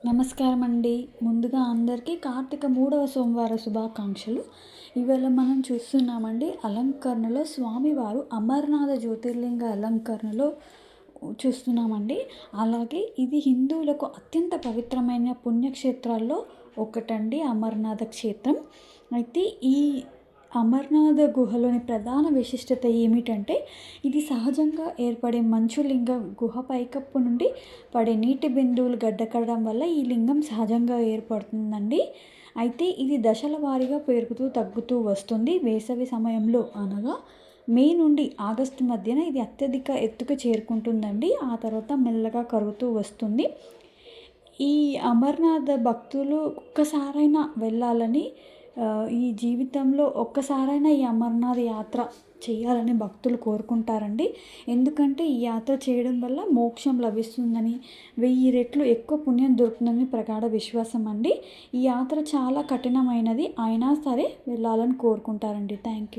నమస్కారం అండి. ముందుగా అందరికీ కార్తీక 3వ సోమవార శుభాకాంక్షలు. ఇవాళ మనం చూస్తున్నామండి అలంకరణలో స్వామివారు అమర్నాథ జ్యోతిర్లింగ అలంకరణలో చూస్తున్నామండి. అలాగే ఇది హిందువులకు అత్యంత పవిత్రమైన పుణ్యక్షేత్రాల్లో ఒకటండి అమర్నాథ క్షేత్రం. అయితే ఈ అమర్నాథ గుహలోని ప్రధాన విశిష్టత ఏమిటంటే ఇది సహజంగా ఏర్పడే మంచు లింగం. గుహ పైకప్పు నుండి పడే నీటి బిందువులు గడ్డకట్టడం వల్ల ఈ లింగం సహజంగా ఏర్పడుతుందండి. అయితే ఇది దశల వారీగా పెరుగుతూ తగ్గుతూ వస్తుంది. వేసవి సమయంలో అనగా మే నుండి ఆగస్టు మధ్యన ఇది అత్యధిక ఎత్తుకు చేరుకుంటుందండి. ఆ తర్వాత మెల్లగా కరుగుతూ వస్తుంది. ఈ అమర్నాథ్ భక్తులు ఒక్కసారైనా వెళ్ళాలని, ఈ జీవితంలో ఒక్కసారైనా ఈ అమర్నాథ్ యాత్ర చేయాలని భక్తులు కోరుకుంటారండి. ఎందుకంటే ఈ యాత్ర చేయడం వల్ల మోక్షం లభిస్తుందని, 1000 రెట్లు ఎక్కువ పుణ్యం దొరుకుతుందని ప్రగాఢ విశ్వాసం అండి. ఈ యాత్ర చాలా కఠినమైనది అయినా సరే వెళ్ళాలని కోరుకుంటారండి. Thank you.